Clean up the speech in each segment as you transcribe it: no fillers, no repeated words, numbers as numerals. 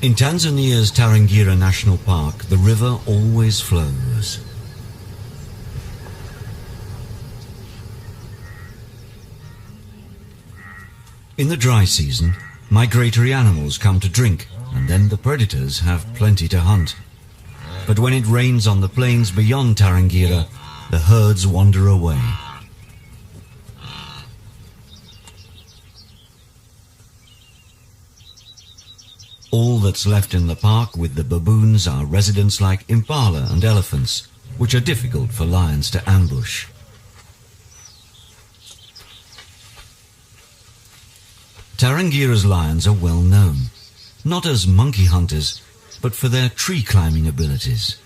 In Tanzania's Tarangire National Park, the river always flows. In the dry season, migratory animals come to drink, and then the predators have plenty to hunt. But when it rains on the plains beyond Tarangire, the herds wander away. All that's left in the park with the baboons are residents like impala and elephants, which are difficult for lions to ambush. Tarangire's lions are well known, not as monkey hunters, but for their tree climbing abilities.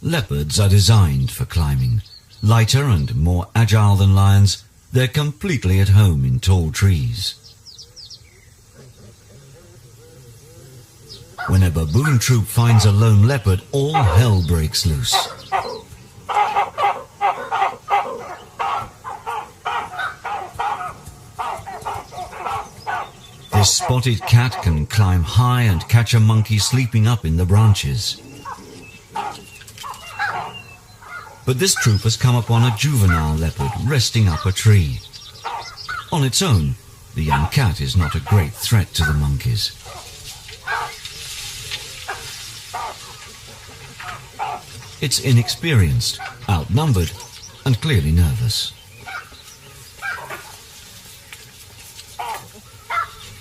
Leopards are designed for climbing. Lighter and more agile than lions, they're completely at home in tall trees. When a baboon troop finds a lone leopard, all hell breaks loose. This spotted cat can climb high and catch a monkey sleeping up in the branches. But this troop has come upon a juvenile leopard resting up a tree. On its own, the young cat is not a great threat to the monkeys. It's inexperienced, outnumbered, and clearly nervous.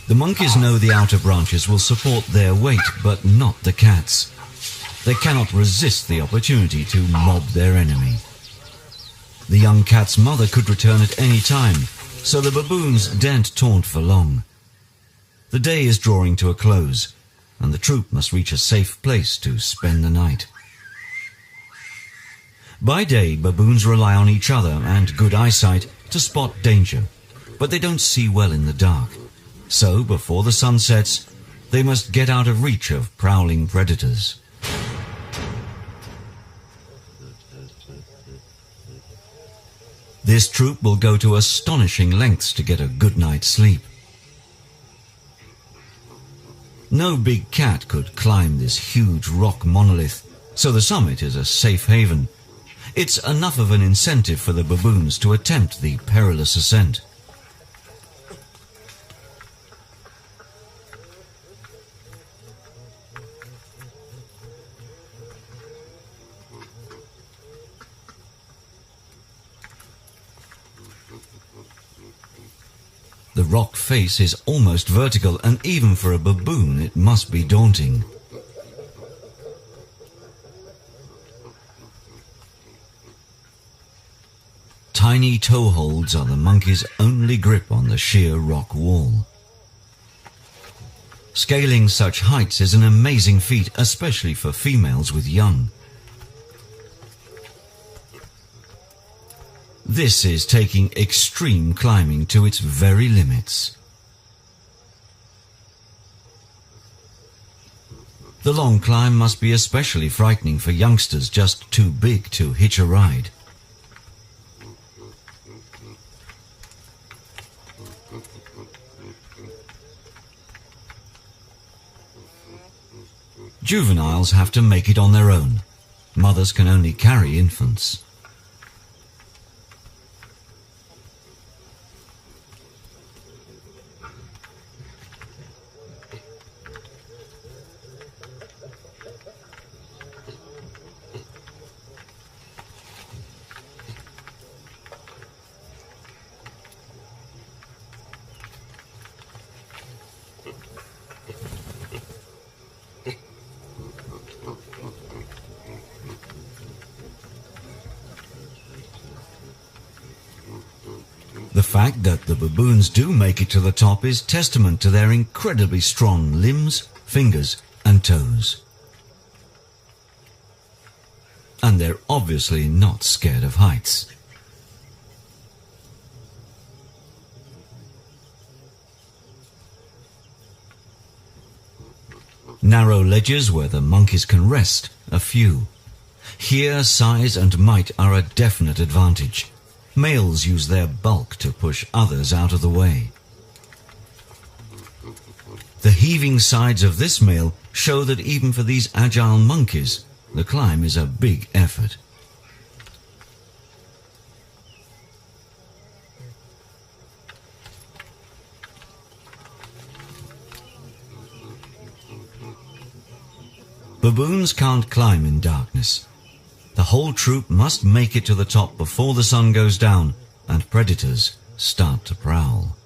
The monkeys know the outer branches will support their weight, but not the cats. They cannot resist the opportunity to mob their enemy. The young cat's mother could return at any time, so the baboons daren't taunt for long. The day is drawing to a close, and the troop must reach a safe place to spend the night. By day, baboons rely on each other and good eyesight to spot danger, but they don't see well in the dark. So, before the sun sets, they must get out of reach of prowling predators. This troop will go to astonishing lengths to get a good night's sleep. No big cat could climb this huge rock monolith, so the summit is a safe haven. It's enough of an incentive for the baboons to attempt the perilous ascent. The rock face is almost vertical, and even for a baboon it must be daunting. Tiny toe holds are the monkey's only grip on the sheer rock wall. Scaling such heights is an amazing feat, especially for females with young. This is taking extreme climbing to its very limits. The long climb must be especially frightening for youngsters just too big to hitch a ride. Juveniles have to make it on their own. Mothers can only carry infants. The fact that the baboons do make it to the top is testament to their incredibly strong limbs, fingers, and toes. And they're obviously not scared of heights. Narrow ledges where the monkeys can rest are few. Here, size and might are a definite advantage. Males use their bulk to push others out of the way. The heaving sides of this male show that even for these agile monkeys, the climb is a big effort. Baboons can't climb in darkness. The whole troop must make it to the top before the sun goes down and predators start to prowl.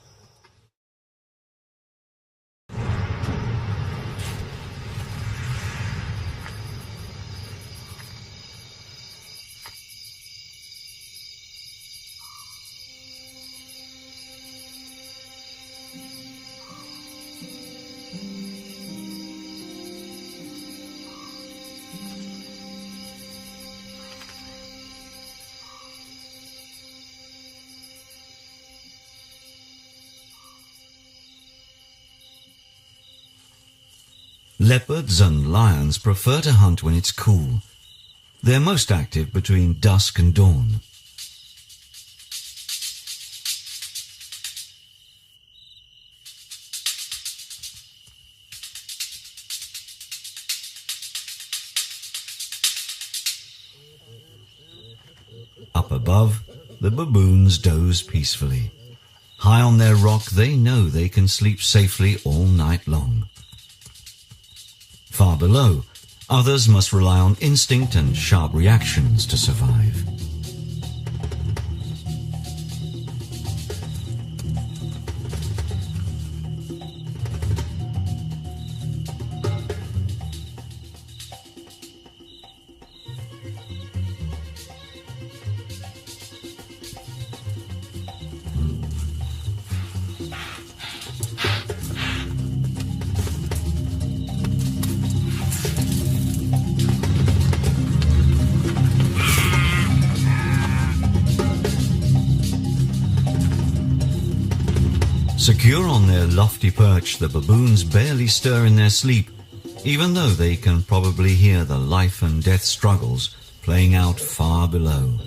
Leopards and lions prefer to hunt when it's cool. They're most active between dusk and dawn. Up above, the baboons doze peacefully. High on their rock, they know they can sleep safely all night long. Far below, others must rely on instinct and sharp reactions to survive. Secure on their lofty perch, the baboons barely stir in their sleep, even though they can probably hear the life and death struggles playing out far below.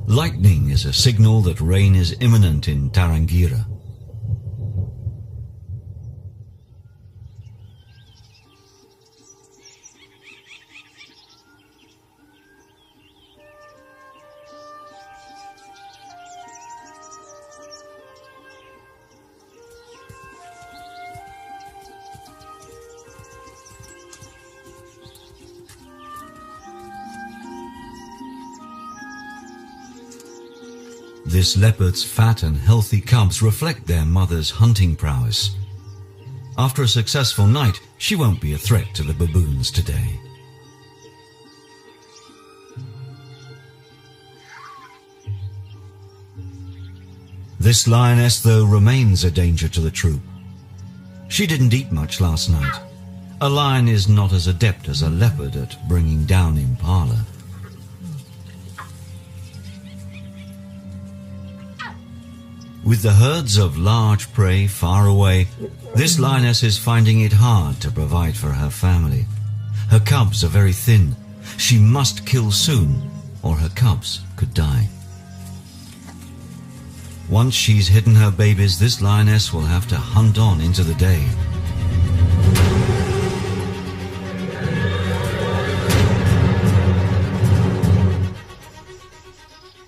Lightning is a signal that rain is imminent in Tarangire. This leopard's fat and healthy cubs reflect their mother's hunting prowess. After a successful night, she won't be a threat to the baboons today. This lioness, though, remains a danger to the troop. She didn't eat much last night. A lion is not as adept as a leopard at bringing down impala. With the herds of large prey far away, this lioness is finding it hard to provide for her family. Her cubs are very thin. She must kill soon, or her cubs could die. Once she's hidden her babies, this lioness will have to hunt on into the day.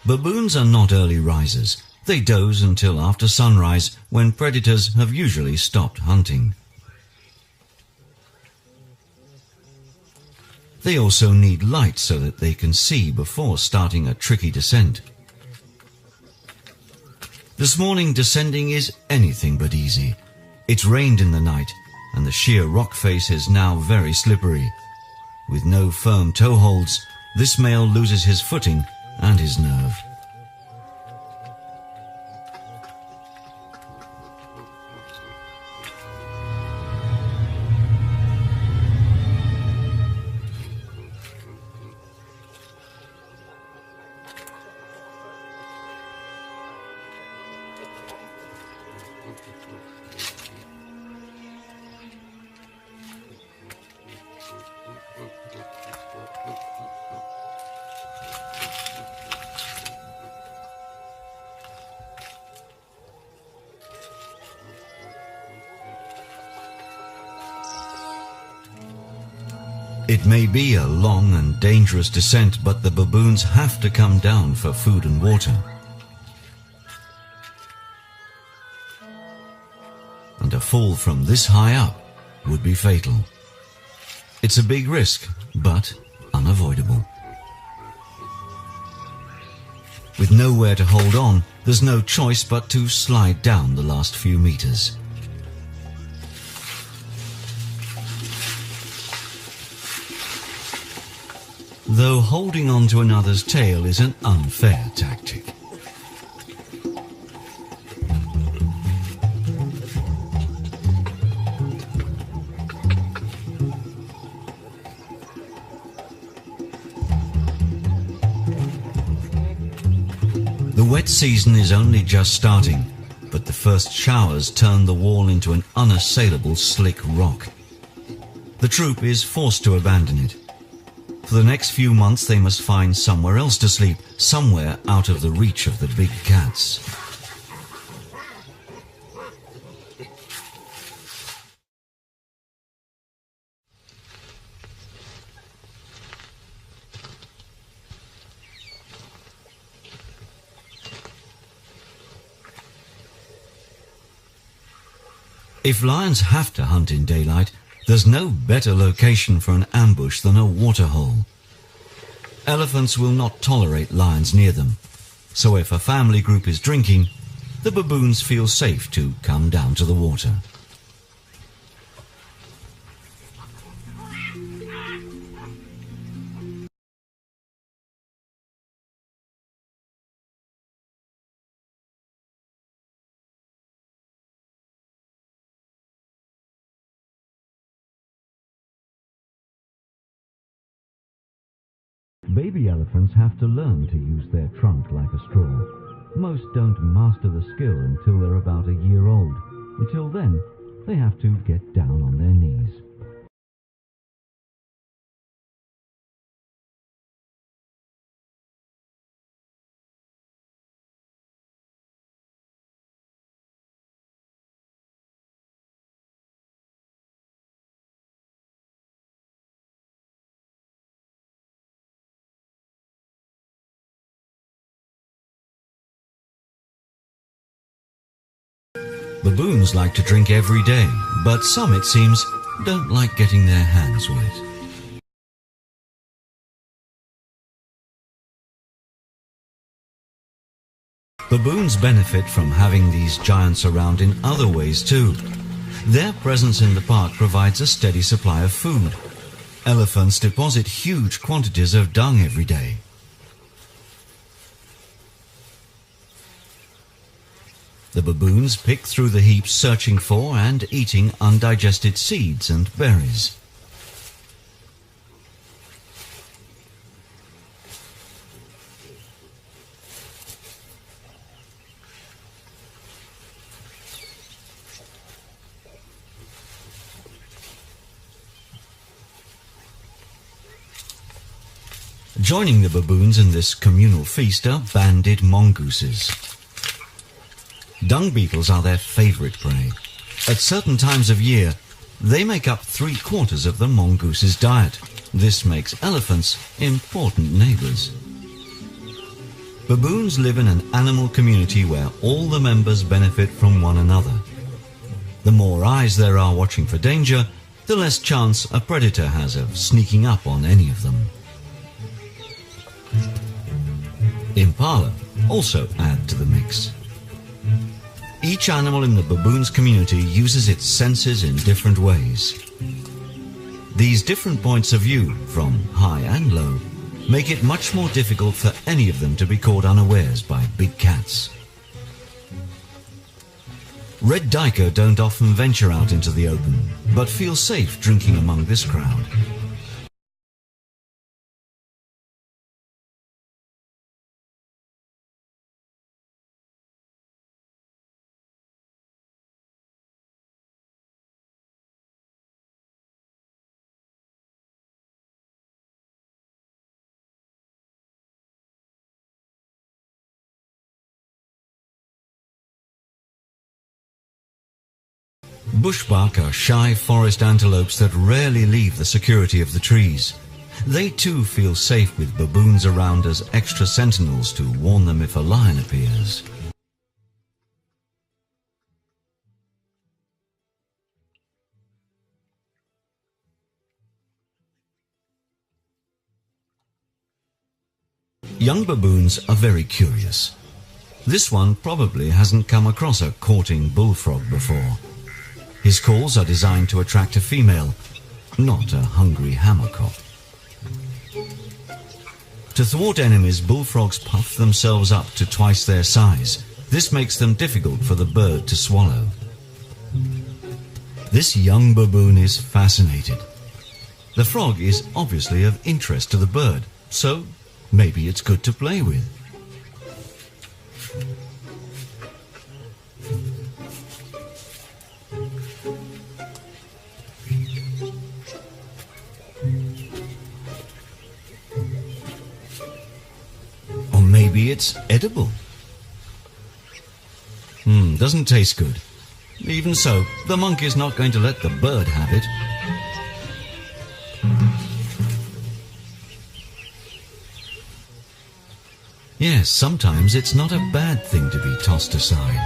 Baboons are not early risers. They doze until after sunrise, when predators have usually stopped hunting. They also need light so that they can see before starting a tricky descent. This morning descending is anything but easy. It's rained in the night, and the sheer rock face is now very slippery. With no firm toe holds, this male loses his footing and his nerve. It may be a long and dangerous descent, but the baboons have to come down for food and water. And a fall from this high up would be fatal. It's a big risk, but unavoidable. With nowhere to hold on, there's no choice but to slide down the last few meters. Though holding on to another's tail is an unfair tactic. The wet season is only just starting, but the first showers turn the wall into an unassailable slick rock. The troop is forced to abandon it. For the next few months they must find somewhere else to sleep, somewhere out of the reach of the big cats. If lions have to hunt in daylight, there's no better location for an ambush than a waterhole. Elephants will not tolerate lions near them, so if a family group is drinking, the baboons feel safe to come down to the water. Baby elephants have to learn to use their trunk like a straw. Most don't master the skill until they're about a year old. Until then, they have to get down on their knees. Baboons like to drink every day, but some, it seems, don't like getting their hands wet. Baboons benefit from having these giants around in other ways too. Their presence in the park provides a steady supply of food. Elephants deposit huge quantities of dung every day. The baboons pick through the heaps searching for and eating undigested seeds and berries. Joining the baboons in this communal feast are banded mongooses. Dung beetles are their favorite prey. At certain times of year, they make up 3/4 of the mongoose's diet. This makes elephants important neighbors. Baboons live in an animal community where all the members benefit from one another. The more eyes there are watching for danger, the less chance a predator has of sneaking up on any of them. Impala also add to the mix. Each animal in the baboons community uses its senses in different ways. These different points of view, from high and low, make it much more difficult for any of them to be caught unawares by big cats. Red duiker don't often venture out into the open, but feel safe drinking among this crowd. Bushbuck are shy forest antelopes that rarely leave the security of the trees. They too feel safe with baboons around as extra sentinels to warn them if a lion appears. Young baboons are very curious. This one probably hasn't come across a courting bullfrog before. His calls are designed to attract a female, not a hungry hammercock. To thwart enemies, bullfrogs puff themselves up to twice their size. This makes them difficult for the bird to swallow. This young baboon is fascinated. The frog is obviously of interest to the bird, so maybe it's good to play with. Or maybe it's edible. Doesn't taste good. Even so, the monk is not going to let the bird have it. Yes, sometimes it's not a bad thing to be tossed aside.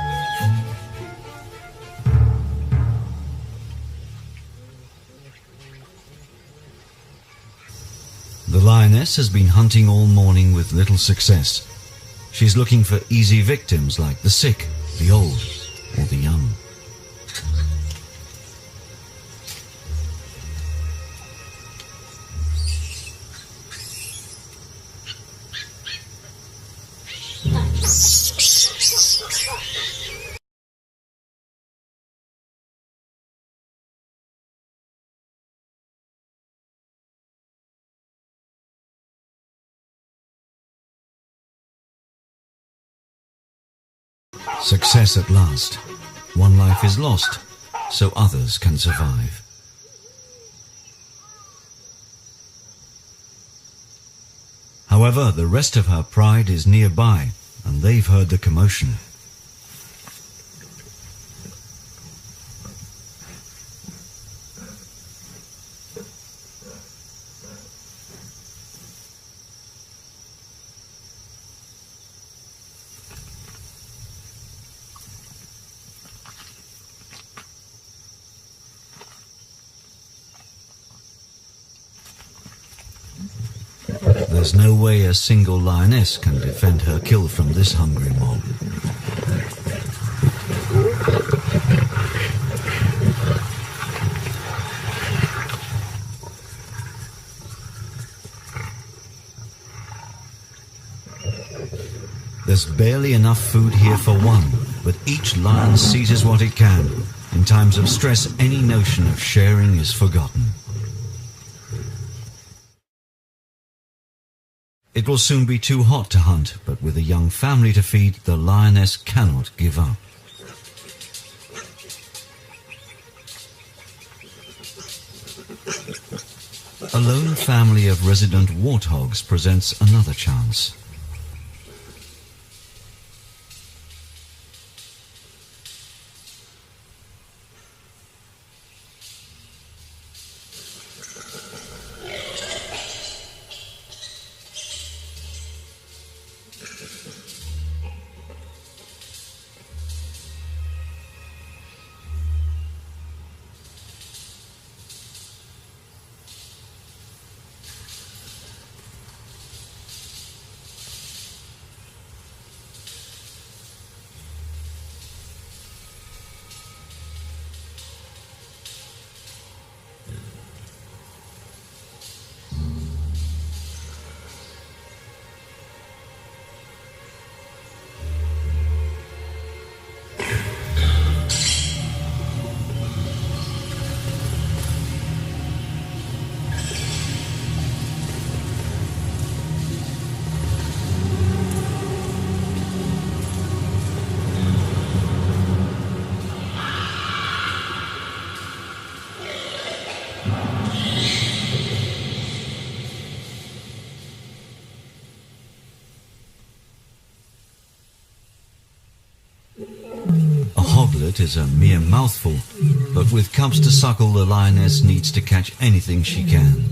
The lioness has been hunting all morning with little success. She's looking for easy victims like the sick, the old, or the young. Success at last. One life is lost, so others can survive. However, the rest of her pride is nearby, and they've heard the commotion. There's no way a single lioness can defend her kill from this hungry mob. There's barely enough food here for one, but each lion seizes what it can. In times of stress, any notion of sharing is forgotten. It will soon be too hot to hunt, but with a young family to feed, the lioness cannot give up. A lone family of resident warthogs presents another chance. piglet is a mere mouthful, but with cubs to suckle, the lioness needs to catch anything she can.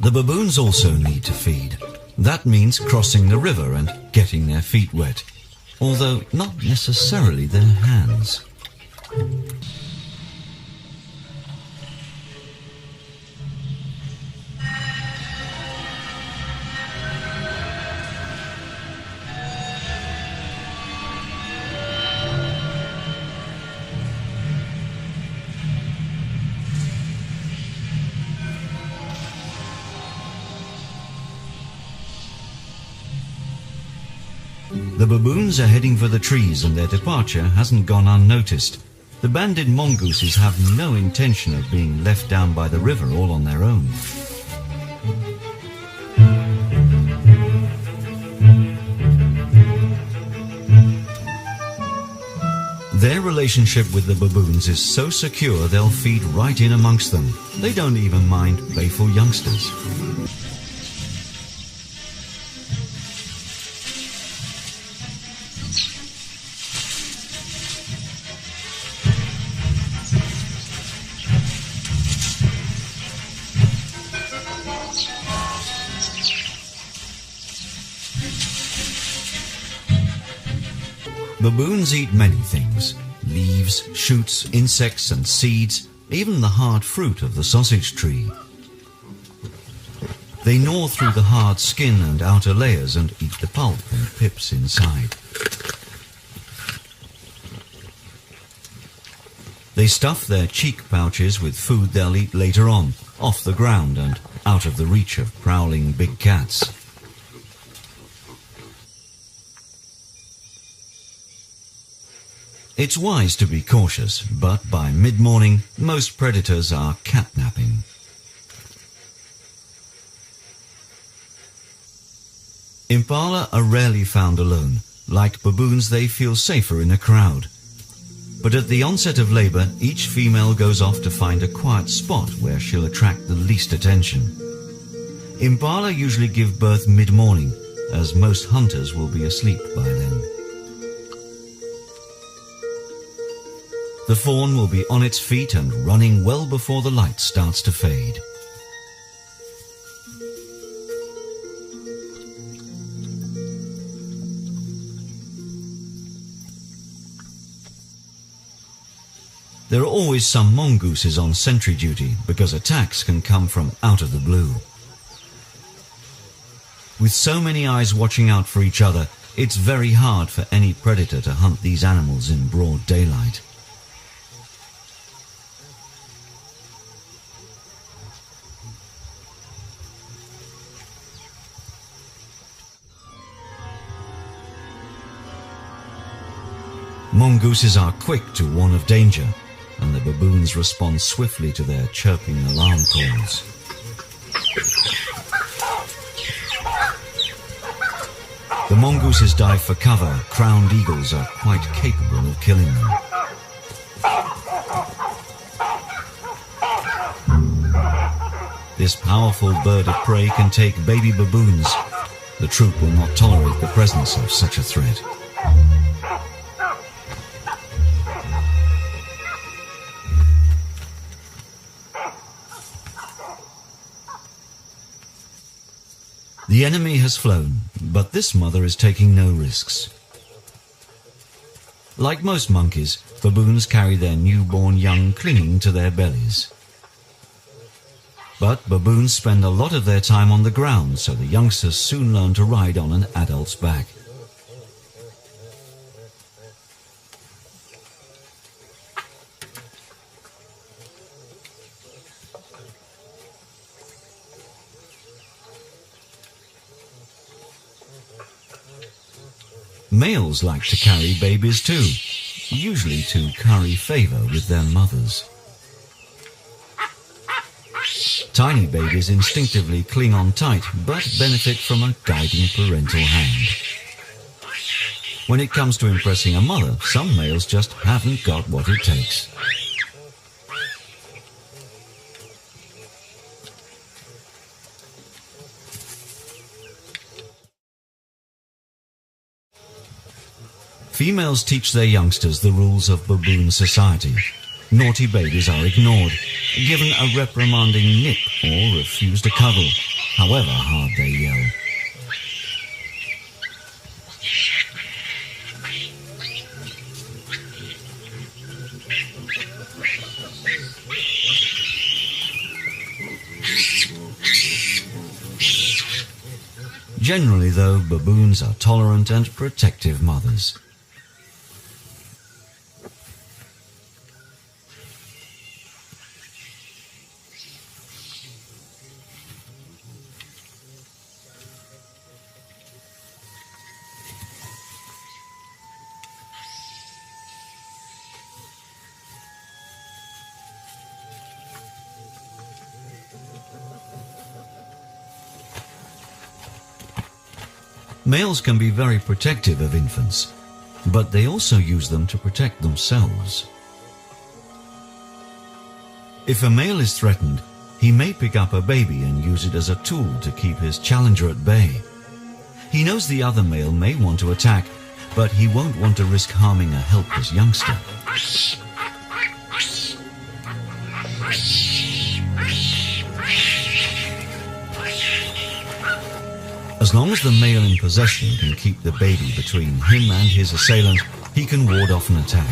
The baboons also need to feed. That means crossing the river and getting their feet wet, although not necessarily their hands. The baboons are heading for the trees, and their departure hasn't gone unnoticed. The banded mongooses have no intention of being left down by the river all on their own. Their relationship with the baboons is so secure they'll feed right in amongst them. They don't even mind playful youngsters. Baboons eat many things: leaves, shoots, insects and seeds, even the hard fruit of the sausage tree. They gnaw through the hard skin and outer layers and eat the pulp and pips inside. They stuff their cheek pouches with food they'll eat later on, off the ground and out of the reach of prowling big cats. It's wise to be cautious, but by mid-morning, most predators are catnapping. Impala are rarely found alone. Like baboons, they feel safer in a crowd. But at the onset of labor, each female goes off to find a quiet spot where she'll attract the least attention. Impala usually give birth mid-morning, as most hunters will be asleep by then. The fawn will be on its feet and running well before the light starts to fade. There are always some mongooses on sentry duty because attacks can come from out of the blue. With so many eyes watching out for each other, it's very hard for any predator to hunt these animals in broad daylight. Mongooses are quick to warn of danger, and the baboons respond swiftly to their chirping alarm calls. The mongooses dive for cover. Crowned eagles are quite capable of killing them. This powerful bird of prey can take baby baboons. The troop will not tolerate the presence of such a threat. The enemy has flown, but this mother is taking no risks. Like most monkeys, baboons carry their newborn young clinging to their bellies. But baboons spend a lot of their time on the ground, so the youngsters soon learn to ride on an adult's back. Males like to carry babies too, usually to curry favor with their mothers. Tiny babies instinctively cling on tight, but benefit from a guiding parental hand. When it comes to impressing a mother, some males just haven't got what it takes. Females teach their youngsters the rules of baboon society. Naughty babies are ignored, given a reprimanding nip or refuse to cuddle, however hard they yell. Generally, though, baboons are tolerant and protective mothers. Males can be very protective of infants, but they also use them to protect themselves. If a male is threatened, he may pick up a baby and use it as a tool to keep his challenger at bay. He knows the other male may want to attack, but he won't want to risk harming a helpless youngster. As long as the male in possession can keep the baby between him and his assailant, he can ward off an attack.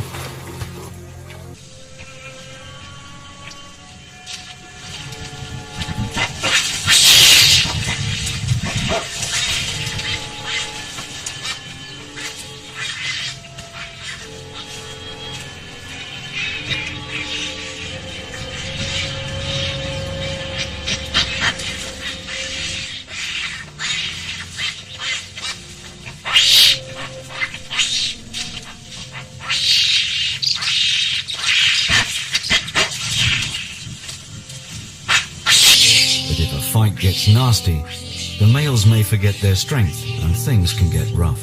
Gets nasty, the males may forget their strength and things can get rough.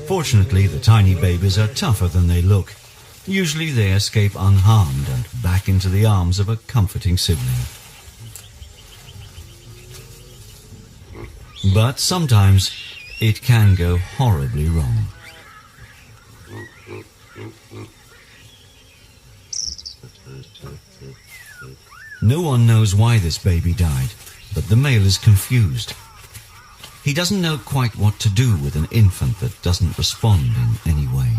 Fortunately, the tiny babies are tougher than they look. Usually they escape unharmed and back into the arms of a comforting sibling. But sometimes it can go horribly wrong. No one knows why this baby died, but the male is confused. He doesn't know quite what to do with an infant that doesn't respond in any way.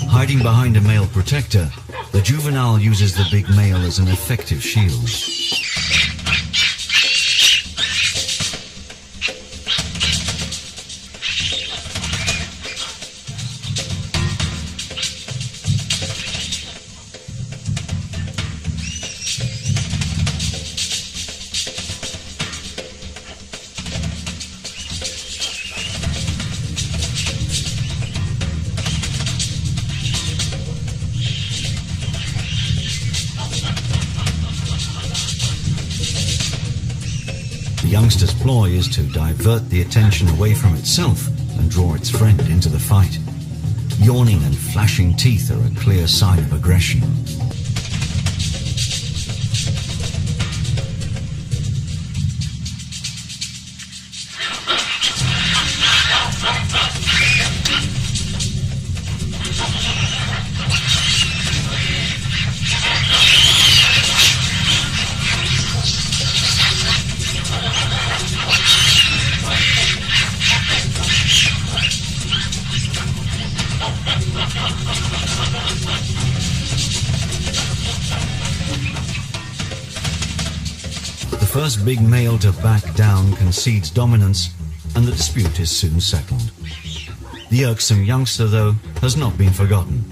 Hiding behind a male protector, the juvenile uses the big male as an effective shield. youngster's ploy is to divert the attention away from itself and draw its friend into the fight. Yawning and flashing teeth are a clear sign of aggression. The first big male to back down concedes dominance, and the dispute is soon settled. The irksome youngster, though, has not been forgotten,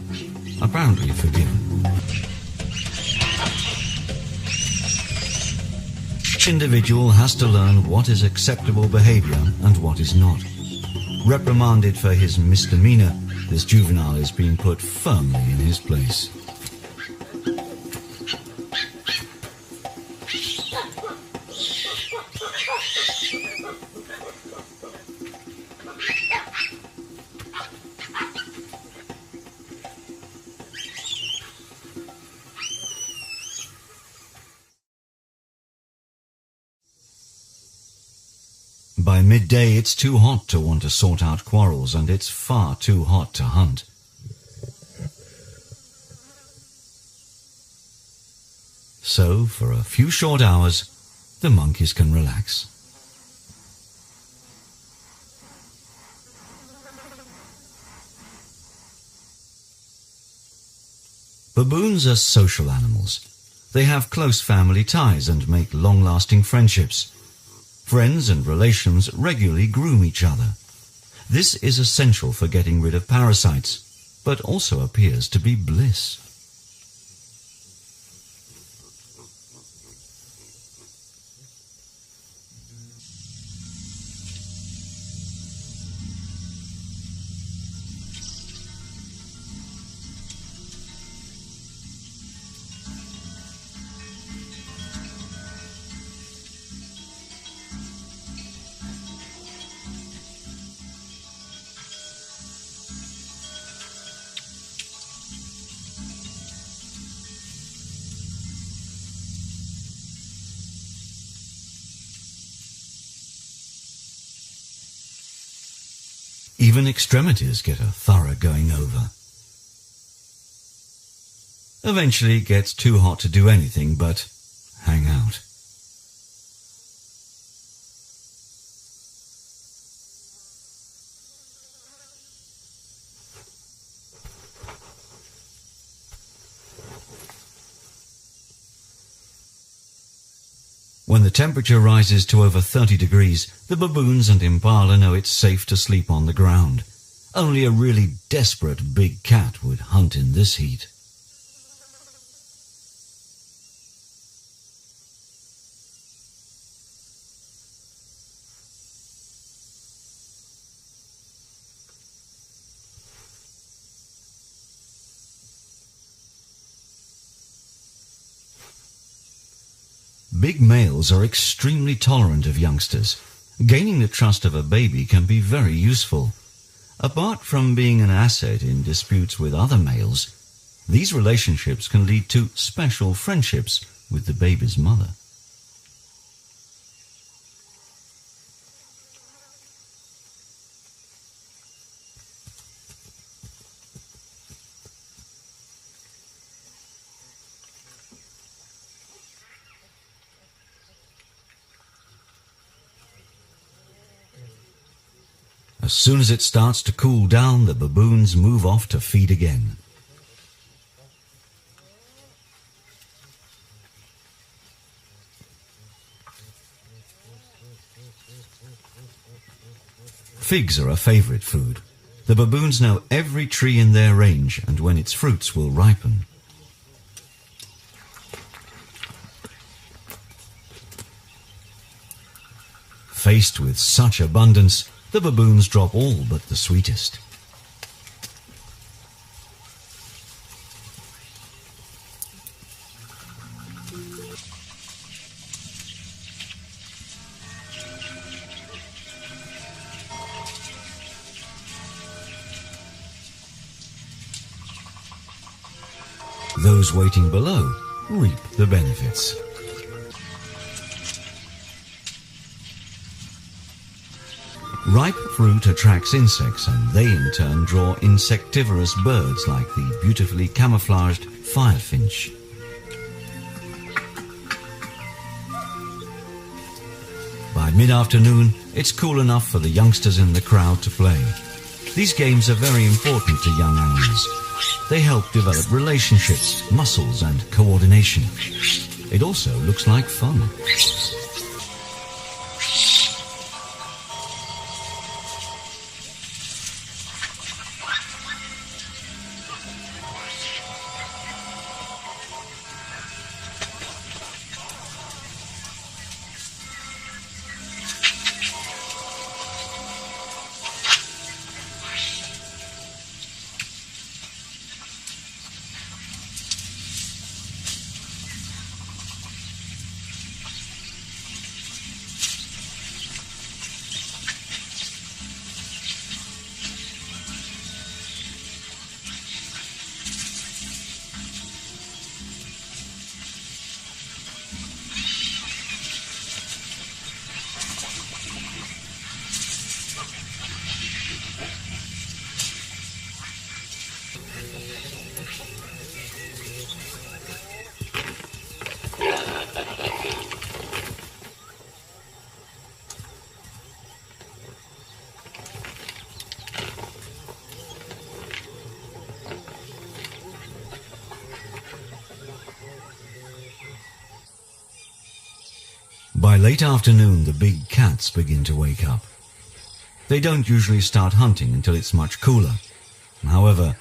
apparently forgiven. Each individual has to learn what is acceptable behavior and what is not. Reprimanded for his misdemeanor, this juvenile is being put firmly in his place. By midday, it's too hot to want to sort out quarrels, and it's far too hot to hunt. So, for a few short hours, the monkeys can relax. Baboons are social animals. They have close family ties and make long-lasting friendships. Friends and relations regularly groom each other. This is essential for getting rid of parasites, but also appears to be bliss. Even extremities get a thorough going over. Eventually it gets too hot to do anything but hang out. When the temperature rises to over 30 degrees, the baboons and impala know it's safe to sleep on the ground. Only a really desperate big cat would hunt in this heat. Big males are extremely tolerant of youngsters. Gaining the trust of a baby can be very useful. Apart from being an asset in disputes with other males, these relationships can lead to special friendships with the baby's mother. As soon as it starts to cool down, the baboons move off to feed again. Figs are a favorite food. The baboons know every tree in their range and when its fruits will ripen. Faced with such abundance, the baboons drop all but the sweetest. Those waiting below reap the benefits. Ripe fruit attracts insects, and they in turn draw insectivorous birds like the beautifully camouflaged firefinch. By mid-afternoon, it's cool enough for the youngsters in the crowd to play. These games are very important to young animals. They help develop relationships, muscles, and coordination. It also looks like fun. By late afternoon, the big cats begin to wake up. They don't usually start hunting until it's much cooler. However,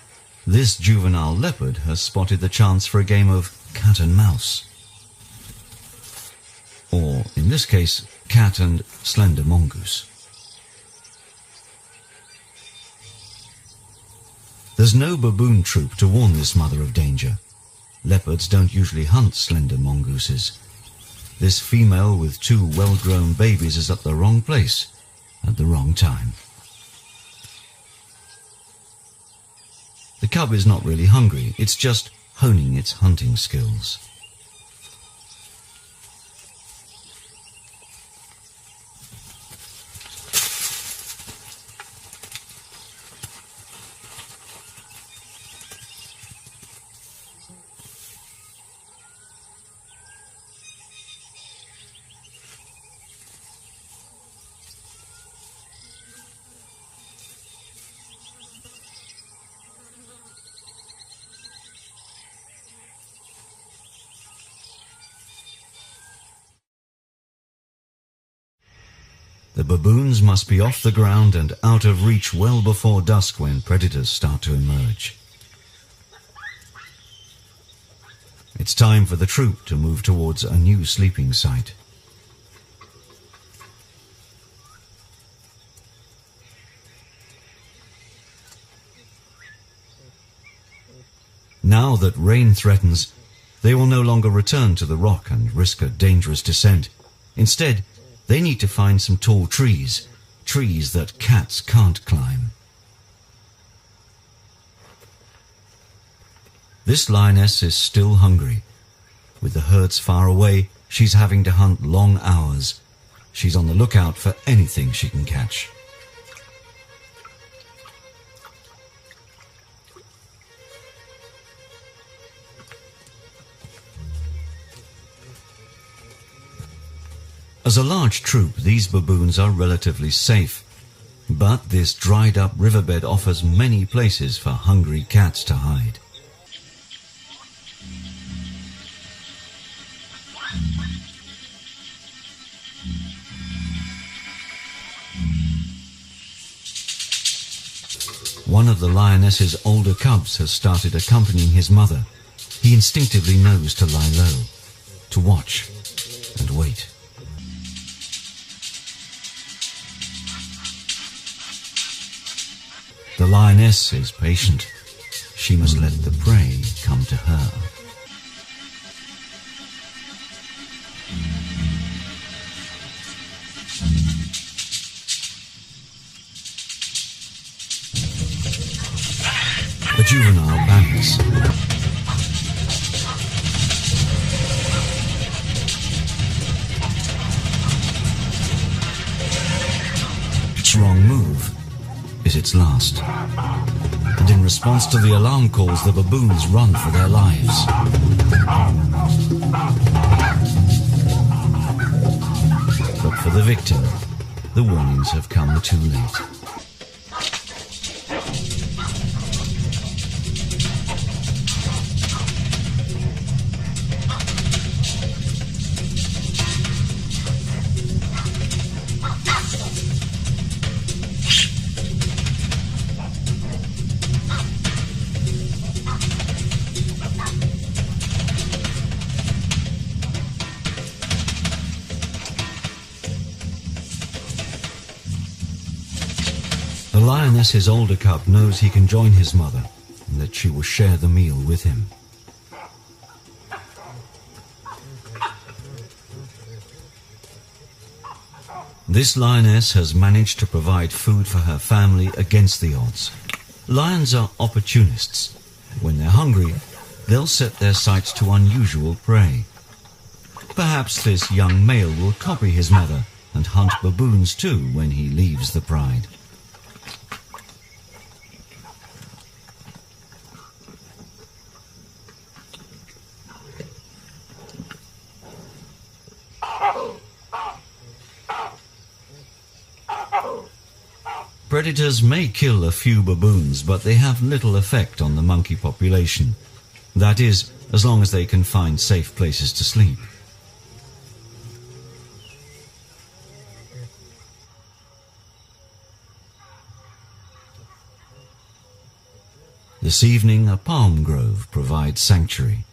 this juvenile leopard has spotted the chance for a game of cat and mouse. Or, in this case, cat and slender mongoose. There's no baboon troop to warn this mother of danger. Leopards don't usually hunt slender mongooses. This female with two well-grown babies is at the wrong place at the wrong time. The cub is not really hungry, it's just honing its hunting skills. The baboons must be off the ground and out of reach well before dusk when predators start to emerge. It's time for the troop to move towards a new sleeping site. Now that rain threatens, they will no longer return to the rock and risk a dangerous descent. Instead, they need to find some tall trees, trees that cats can't climb. This lioness is still hungry. With the herds far away, she's having to hunt long hours. She's on the lookout for anything she can catch. As a large troop, these baboons are relatively safe, but this dried-up riverbed offers many places for hungry cats to hide. One of the lioness's older cubs has started accompanying his mother. He instinctively knows to lie low, to watch and wait. The lioness is patient. She must let the prey come to her. The juvenile panics. its last. And in response to the alarm calls, the baboons run for their lives. But for the victim, the warnings have come too late. The lioness's older cub knows he can join his mother and that she will share the meal with him. This lioness has managed to provide food for her family against the odds. Lions are opportunists. When they're hungry, they'll set their sights to unusual prey. Perhaps this young male will copy his mother and hunt baboons too when he leaves the pride. Predators may kill a few baboons, but they have little effect on the monkey population. That is, as long as they can find safe places to sleep. This evening, a palm grove provides sanctuary.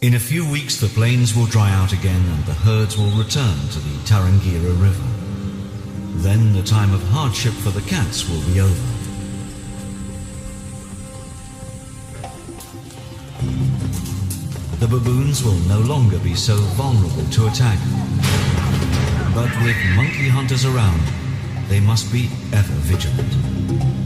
In a few weeks the plains will dry out again and the herds will return to the Tarangire River. Then the time of hardship for the cats will be over. The baboons will no longer be so vulnerable to attack. But with monkey hunters around, they must be ever vigilant.